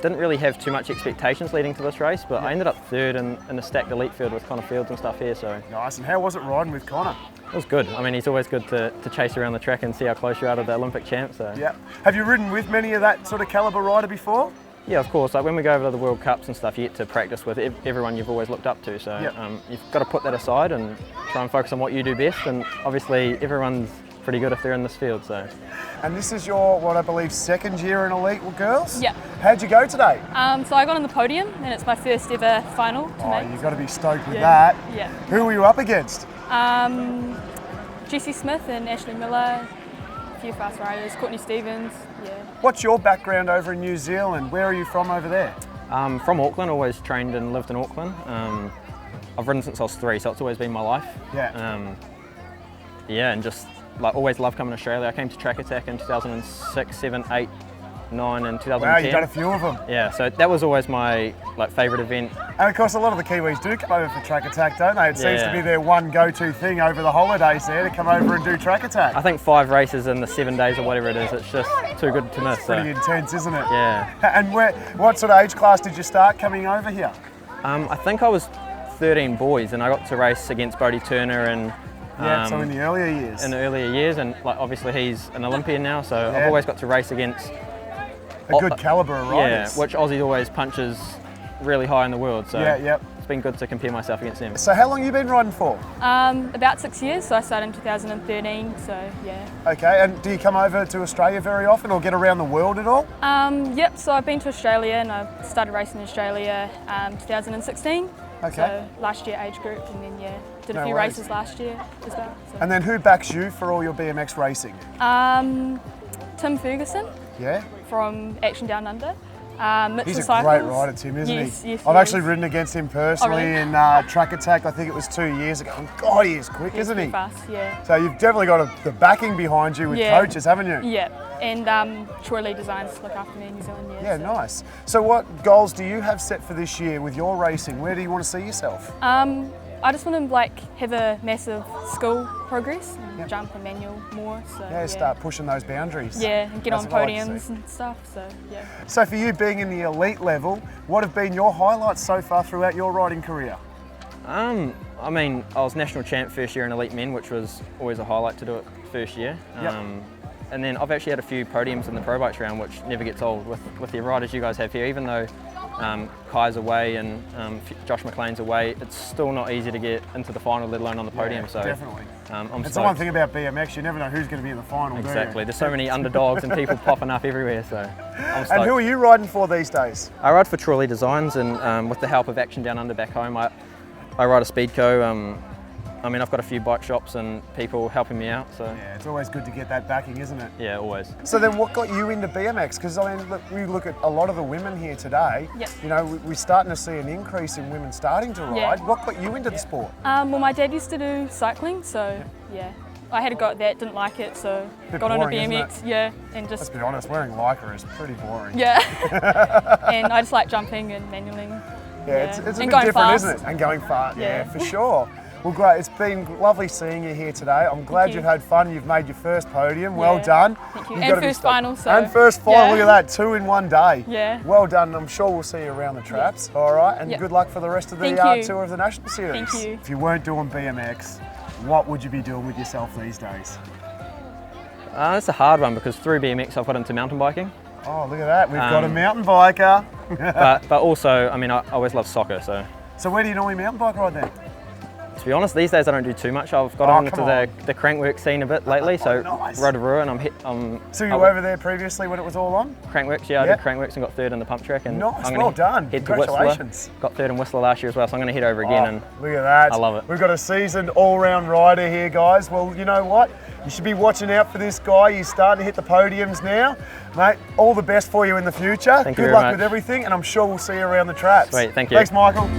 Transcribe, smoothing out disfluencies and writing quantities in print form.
didn't really have too much expectations leading to this race, but I ended up third in the stacked elite field with Connor Fields and stuff here. So nice. And how was it riding with Connor? It was good. I mean, he's always good to chase around the track and see how close you are to the Olympic champ. So yeah. Have you ridden with many of that sort of calibre rider before? Yeah, of course. Like when we go over to the World Cups and stuff, you get to practice with everyone you've always looked up to. So you've got to put that aside and try and focus on what you do best. And obviously, everyone's pretty good if they're in this field. So. And this is your, what I believe, second year in elite girls? Yeah. How'd you go today? So I got on the podium, and it's my first ever final to make. You've got to be stoked with that. Yeah. Who were you up against? Jessie Smith and Ashley Miller, a few fast riders, Courtney Stevens, yeah. What's your background over in New Zealand? Where are you from over there? From Auckland, always trained and lived in Auckland. I've ridden since I was 3, so it's always been my life. Yeah. Yeah, and just like always loved coming to Australia. I came to Track Attack in 2006, 7, 8, 9 and 2010. Wow, you've done a few of them. Yeah, so that was always my favourite event. And of course a lot of the Kiwis do come over for Track Attack, don't they? It seems to be their one go-to thing over the holidays there, to come over and do Track Attack. I think 5 races in the 7 days or whatever it is, it's just too good to miss. It's pretty intense, isn't it? Yeah. And what sort of age class did you start coming over here? I think I was 13 boys and I got to race against Bodie Turner and so in the earlier years. In the earlier years, and like obviously he's an Olympian now, so I've always got to race against a good calibre of riders. Yeah, which Aussie always punches really high in the world, so it's been good to compare myself against them. So how long have you been riding for? About 6 years, so I started in 2013, so yeah. Okay, and do you come over to Australia very often or get around the world at all? Yep, so I've been to Australia and I started racing in Australia 2016. Okay. So last year age group, and then did a few races last year as well. So. And then who backs you for all your BMX racing? Tim Ferguson. Yeah. From Action Down Under. He's a great rider, Tim, isn't he? Yes, I've actually ridden against him personally in Track Attack. I think it was 2 years ago. And God, he is quick, isn't he? Fast, yeah. So you've definitely got the backing behind you with coaches, haven't you? Yeah, and Troy Lee Designs look after me in New Zealand. Yeah, nice. So what goals do you have set for this year with your racing? Where do you want to see yourself? I just want to have a massive skill progress, and jump and manual more. So start pushing those boundaries. Yeah, and get on podiums and stuff. So yeah. So for you being in the elite level, what have been your highlights so far throughout your riding career? I mean, I was national champ first year in elite men, which was always a highlight to do it first year. And then I've actually had a few podiums in the Pro Bikes round, which never gets old with the riders you guys have here. Even though Kai's away and Josh McLean's away, it's still not easy to get into the final, let alone on the podium. So definitely. I'm it's the one thing about BMX, you never know who's going to be in the final. Exactly. There's so many underdogs and people popping up everywhere. So I'm stoked. And who are you riding for these days? I ride for Troy Lee Designs, and with the help of Action Down Under back home, I ride a Speedco. I mean, I've got a few bike shops and people helping me out. So yeah, it's always good to get that backing, isn't it? Yeah, always. So then, what got you into BMX? Because I mean, we look at a lot of the women here today. Yep. You know, we're starting to see an increase in women starting to ride. Yeah. What got you into the sport? Well, my dad used to do cycling, so yeah. I had a go at that, didn't like it, so got on a BMX, and just... Let's be honest, wearing Lycra is pretty boring. Yeah, and I just like jumping and manualing. Yeah, it's a bit different, fast. isn't it? And going fast, yeah, for sure. Well, great. It's been lovely seeing you here today. I'm glad you've had fun. You've made your first podium. Well done. Thank you. And first final. So. And first final. Look at that, 2 in 1 day. Yeah. Well done. I'm sure we'll see you around the traps. All right. And good luck for the rest of the tour of the National Series. Thank you. If you weren't doing BMX, what would you be doing with yourself these days? It's a hard one because through BMX I've got into mountain biking. Oh, look at that. We've got a mountain biker. but also, I mean, I always loved soccer. So where do you normally mountain bike ride then? To be honest, these days I don't do too much. I've got into the crankwork scene a bit lately, so Rotorua, and I'm So you were over there previously when it was all on? Crankworks, yeah, I did crankworks and got third in the pump track. And nice, well done. Congratulations. Got third in Whistler last year as well, so I'm going to head over again. And look at that. I love it. We've got a seasoned all-round rider here, guys. Well, you know what? You should be watching out for this guy. He's starting to hit the podiums now. Mate, all the best for you in the future. Thank you Good very luck much. with everything, and I'm sure we'll see you around the traps. Sweet, thank you. Thanks, Michael.